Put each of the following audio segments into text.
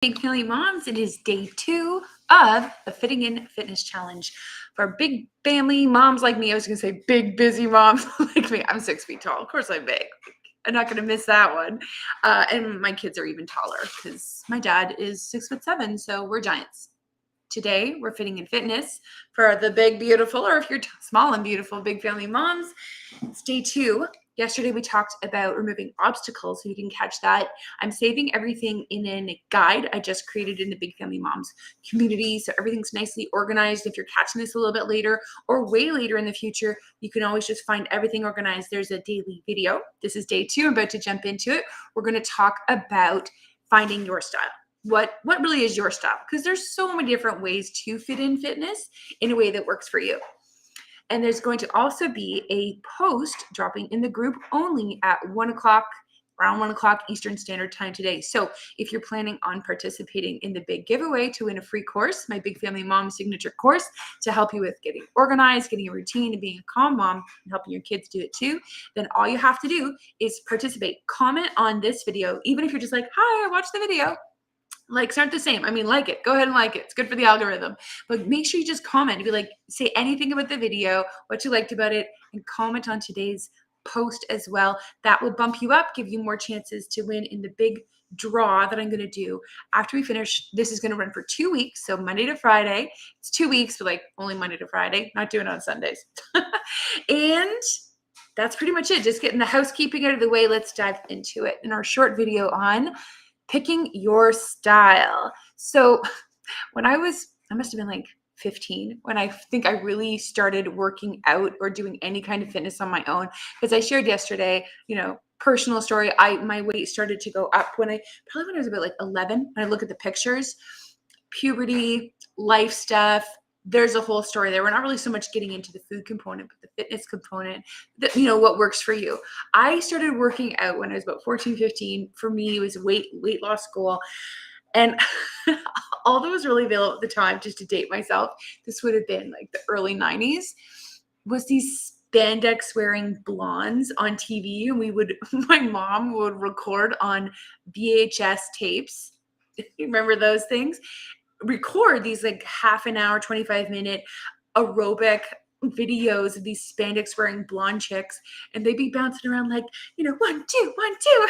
Big Family Moms, it is day 2 of the Fitting in Fitness Challenge. For big family moms like me, I was going to say big busy moms like me. I'm 6 feet tall. Of course I'm big. I'm not going to miss that one. And my kids are even taller because my dad is 6'7", so we're giants. Today, we're fitting in fitness for the big, beautiful, or if you're small and beautiful, big family moms. It's day 2. Yesterday, we talked about removing obstacles, so you can catch that. I'm saving everything in a guide I just created in the Big Family Moms community, so everything's nicely organized. If you're catching this a little bit later or way later in the future, you can always just find everything organized. There's a daily video. This is day 2. I'm about to jump into it. We're going to talk about finding your style. What really is your style? Because there's so many different ways to fit in fitness in a way that works for you. And there's going to also be a post dropping in the group only at 1 o'clock, around 1 o'clock Eastern Standard Time today. So if you're planning on participating in the big giveaway to win a free course, my Big Family Mom signature course to help you with getting organized, getting a routine, and being a calm mom, and helping your kids do it too, then all you have to do is participate. Comment on this video, even if you're just like, hi, I watched the video. Likes aren't the same. I mean, like it. Go ahead and like it. It's good for the algorithm. But make sure you just comment. Be like, say anything about the video, what you liked about it, and comment on today's post as well. That will bump you up, give you more chances to win in the big draw that I'm going to do after we finish. This is going to run for 2 weeks, so Monday to Friday. It's 2 weeks, but like only Monday to Friday. Not doing it on Sundays. And that's pretty much it. Just getting the housekeeping out of the way. Let's dive into it in our short video on picking your style. So when I must have been like 15 when I think I really started working out or doing any kind of fitness on my own. Because I shared yesterday, personal story. My weight started to go up when I was about like 11. When I look at the pictures, puberty, life stuff. There's a whole story there. We're not really so much getting into the food component, but the fitness component, what works for you. I started working out when I was about 14, 15. For me, it was weight loss goal. And all that was really available at the time, just to date myself, this would have been like the early 90s, was these spandex wearing blondes on TV. And my mom would record on VHS tapes. You remember those things? Record these like half an hour, 25-minute aerobic videos of these spandex wearing blonde chicks, and they'd be bouncing around like, 1, 2, 1, 2.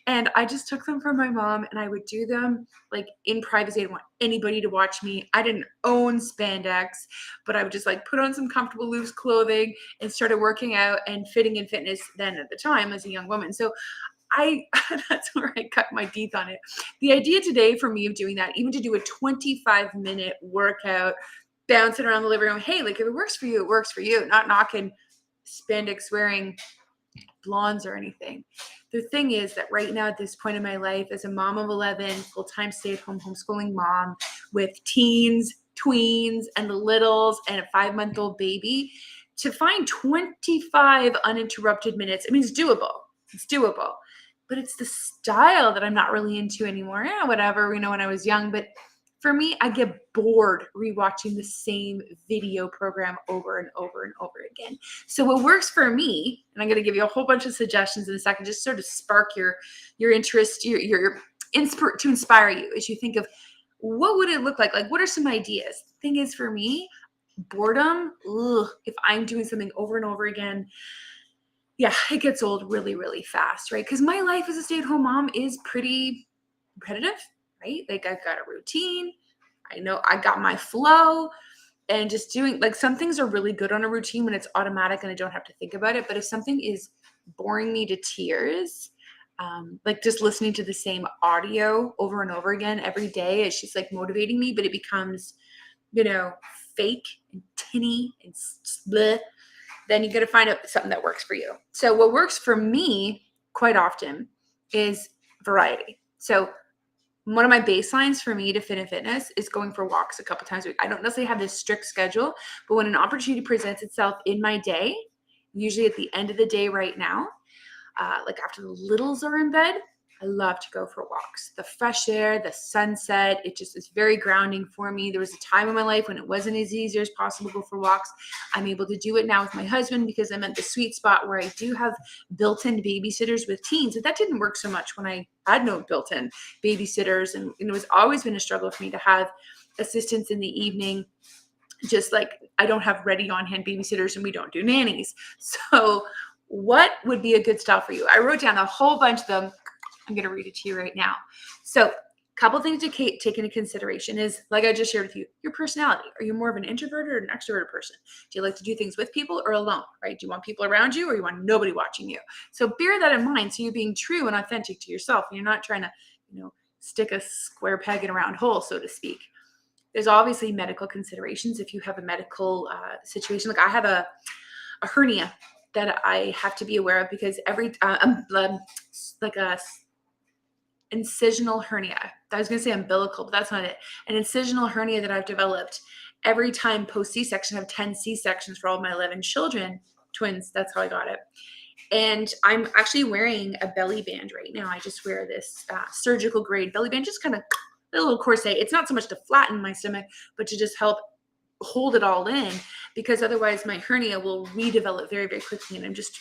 And I just took them from my mom, and I would do them like in privacy. I didn't want anybody to watch me. I didn't own spandex, but I would just like put on some comfortable loose clothing and started working out and fitting in fitness then at the time as a young woman. So that's where I cut my teeth on it. The idea today for me of doing that, even to do a 25-minute workout, bouncing around the living room, hey, like if it works for you, it works for you. Not knocking spandex wearing blondes or anything. The thing is that right now at this point in my life, as a mom of 11, full-time stay-at-home homeschooling mom with teens, tweens, and the littles, and a 5-month-old baby, to find 25 uninterrupted minutes, it's doable. It's doable. But it's the style that I'm not really into anymore. Whatever, when I was young. But for me, I get bored rewatching the same video program over and over and over again. So what works for me, and I'm going to give you a whole bunch of suggestions in a second, just sort of spark your interest, to inspire you as you think of what would it look like? Like, what are some ideas? The thing is, for me, boredom, if I'm doing something over and over again, yeah, it gets old really, really fast, right? Because my life as a stay-at-home mom is pretty repetitive, right? Like I've got a routine. I know I got my flow, and just doing like some things are really good on a routine when it's automatic and I don't have to think about it. But if something is boring me to tears, like just listening to the same audio over and over again every day, it's just like motivating me, but it becomes, fake and tinny and bleh. Then you got to find out something that works for you. So what works for me quite often is variety. So one of my baselines for me to fit in fitness is going for walks a couple times a week. I don't necessarily have this strict schedule, but when an opportunity presents itself in my day, usually at the end of the day right now, like after the littles are in bed, I love to go for walks. The fresh air, the sunset, it just is very grounding for me. There was a time in my life when it wasn't as easy as possible to go for walks. I'm able to do it now with my husband because I'm at the sweet spot where I do have built-in babysitters with teens. And that didn't work so much when I had no built-in babysitters. And it was always been a struggle for me to have assistants in the evening. Just like I don't have ready on hand babysitters and we don't do nannies. So what would be a good style for you? I wrote down a whole bunch of them. I'm going to read it to you right now. So a couple things to take into consideration is, like I just shared with you, your personality. Are you more of an introverted or an extroverted person? Do you like to do things with people or alone, right? Do you want people around you or you want nobody watching you? So bear that in mind. So you're being true and authentic to yourself. And you're not trying to, stick a square peg in a round hole, so to speak. There's obviously medical considerations. If you have a medical situation, like I have a hernia that I have to be aware of because like a incisional hernia. I was going to say umbilical, but that's not it. An incisional hernia that I've developed every time post C-section. I have 10 C-sections for all my 11 children, twins. That's how I got it. And I'm actually wearing a belly band right now. I just wear this surgical grade belly band, just kind of a little corset. It's not so much to flatten my stomach, but to just help hold it all in, because otherwise my hernia will redevelop very, very quickly. And I'm just,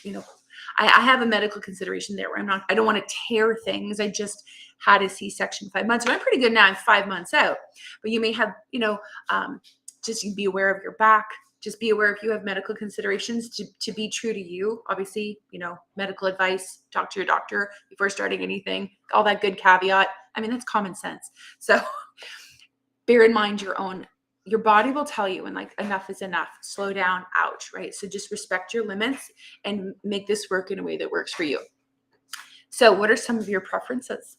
I have a medical consideration there where I don't want to tear things. I just had a C-section 5 months. So I'm pretty good now. I'm 5 months out, but you may have, just be aware of your back. Just be aware if you have medical considerations to be true to you. Obviously, medical advice, talk to your doctor before starting anything, all that good caveat. I mean, that's common sense. So bear in mind your body will tell you when enough is enough, slow down, ouch, right? So just respect your limits and make this work in a way that works for you. So what are some of your preferences?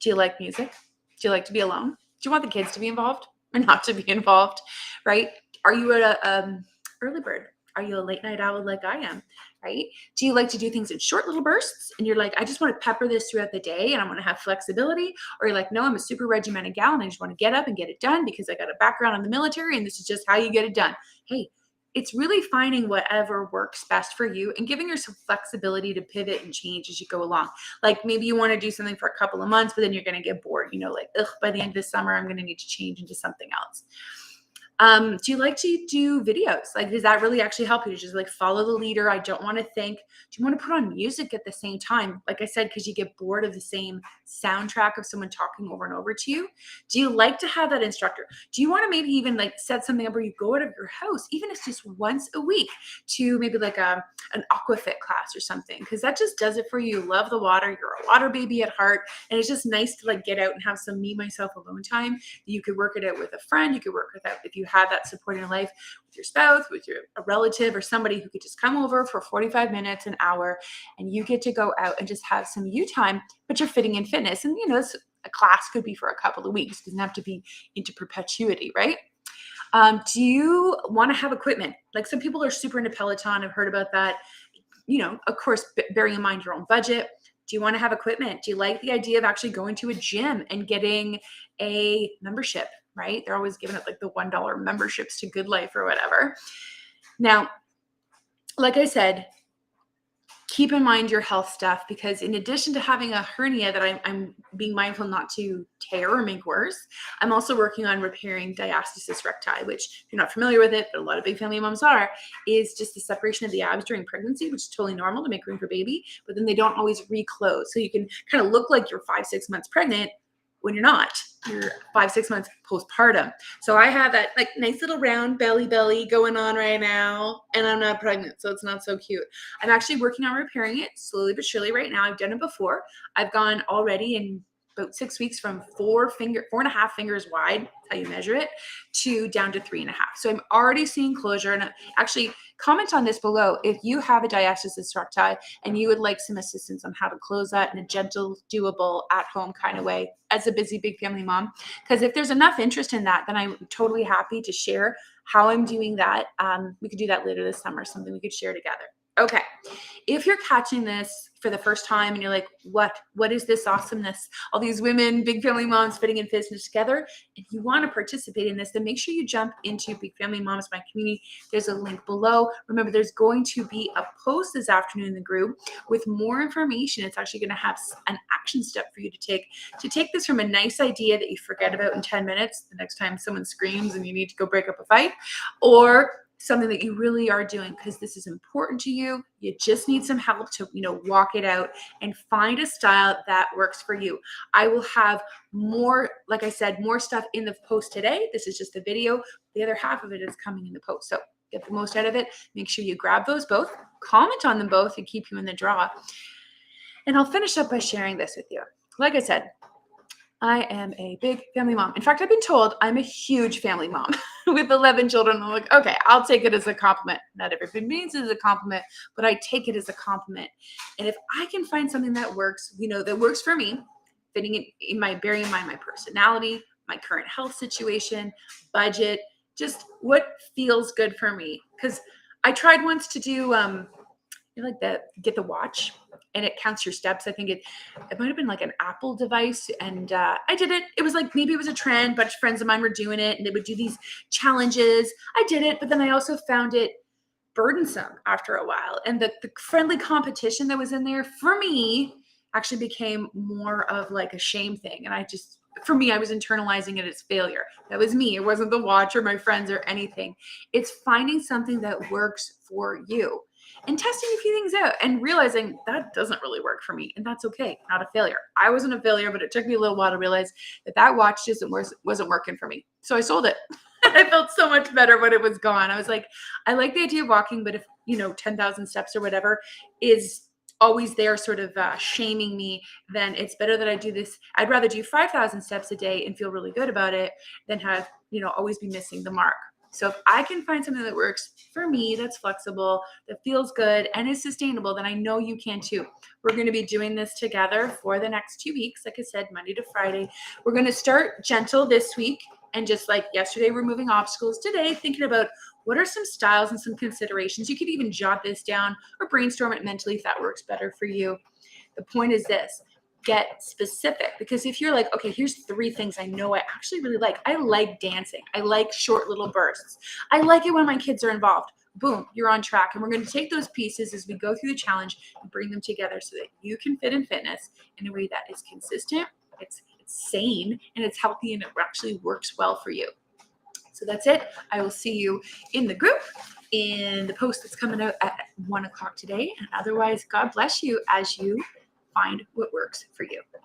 Do you like music? Do you like to be alone? Do you want the kids to be involved or not to be involved, right? Are you a early bird? Are you a late night owl like I am, right? Do you like to do things in short little bursts? And you're like, I just want to pepper this throughout the day and I want to have flexibility. Or you're like, no, I'm a super regimented gal and I just want to get up and get it done because I got a background in the military and this is just how you get it done. Hey, it's really finding whatever works best for you and giving yourself flexibility to pivot and change as you go along. Like maybe you want to do something for a couple of months, but then you're going to get bored, by the end of the summer, I'm going to need to change into something else. Do you like to do videos? Like, does that really actually help you to just follow the leader? I don't want to think. Do you want to put on music at the same time? Like I said, because you get bored of the same soundtrack of someone talking over and over to you. Do you like to have that instructor? Do you want to maybe even set something up where you go out of your house, even if it's just once a week, to maybe an aquafit class or something? Because that just does it for you. You love the water. You're a water baby at heart. And it's just nice to get out and have some me, myself alone time. You could work it out with a friend. You could work with that if you have that support in your life with your spouse, with a relative, or somebody who could just come over for 45 minutes, an hour, and you get to go out and just have some you time, but you're fitting in fitness. And, a class could be for a couple of weeks. It doesn't have to be into perpetuity, right? Do you want to have equipment? Like some people are super into Peloton. I've heard about that. Of course, bearing in mind your own budget. Do you want to have equipment? Do you like the idea of actually going to a gym and getting a membership, right? They're always giving it the $1 memberships to Good Life or whatever. Now, like I said, keep in mind your health stuff, because in addition to having a hernia that I'm being mindful not to tear or make worse, I'm also working on repairing diastasis recti, which if you're not familiar with it, but a lot of big family moms are, is just the separation of the abs during pregnancy, which is totally normal to make room for baby, but then they don't always reclose. So you can kind of look like you're 5-6 months pregnant when you're not. You're 5-6 months postpartum. So I have that nice little round belly going on right now, and I'm not pregnant, so it's not so cute. I'm actually working on repairing it slowly but surely right now. I've done it before. I've gone already in about 6 weeks from 4.5 fingers wide, how you measure it, to down to 3.5. So I'm already seeing closure. And actually comment on this below if you have a diastasis recti and you would like some assistance on how to close that in a gentle, doable, at-home kind of way as a busy big family mom. Because if there's enough interest in that, then I'm totally happy to share how I'm doing that. We could do that later this summer, something we could share together. Okay. If you're catching this for the first time and you're like, what is this awesomeness? All these women, big family moms fitting in fitness together. If you want to participate in this, then make sure you jump into Big Family Moms My Community. There's a link below. Remember, there's going to be a post this afternoon in the group with more information. It's actually going to have an action step for you to take this from a nice idea that you forget about in 10 minutes the next time someone screams and you need to go break up a fight, or something that you really are doing because this is important to you. You just need some help to, walk it out and find a style that works for you. I will have more, like I said, more stuff in the post today. This is just a video. The other half of it is coming in the post. So get the most out of it. Make sure you grab those both, comment on them both, and keep you in the draw. And I'll finish up by sharing this with you. Like I said, I am a big family mom. In fact, I've been told I'm a huge family mom with 11 children. I'm like, okay, I'll take it as a compliment. Not everybody means it as a compliment, but I take it as a compliment. And if I can find something that works, that works for me, fitting bearing in mind my personality, my current health situation, budget, just what feels good for me. Because I tried once to do get the watch and it counts your steps. I think it might have been like an Apple device, and I did it. It was like, maybe it was a trend. A bunch of friends of mine were doing it, and they would do these challenges. I did it, but then I also found it burdensome after a while, and the friendly competition that was in there for me actually became more of like a shame thing. And for me, I was internalizing it as failure. That was me. It wasn't the watch or my friends or anything. It's finding something that works for you and testing a few things out and realizing that doesn't really work for me. And that's okay. Not a failure. I wasn't a failure, but it took me a little while to realize that watch wasn't working for me. So I sold it. I felt so much better when it was gone. I was like, I like the idea of walking, but if 10,000 steps or whatever is always there sort of shaming me, then it's better that I do this. I'd rather do 5,000 steps a day and feel really good about it than have, always be missing the mark. So if I can find something that works for me, that's flexible, that feels good, and is sustainable, then I know you can too. We're going to be doing this together for the next 2 weeks. Like I said, Monday to Friday. We're going to start gentle this week. And just like yesterday, removing obstacles, today thinking about what are some styles and some considerations. You could even jot this down or brainstorm it mentally if that works better for you. The point is this: get specific, because if you're like, okay, here's 3 things I know I actually really like. I like dancing. I like short little bursts. I like it when my kids are involved. Boom, you're on track. And we're going to take those pieces as we go through the challenge and bring them together so that you can fit in fitness in a way that is consistent, it's sane, and it's healthy, and it actually works well for you. So that's it. I will see you in the group in the post that's coming out at 1 o'clock today. And otherwise, God bless you as you find what works for you.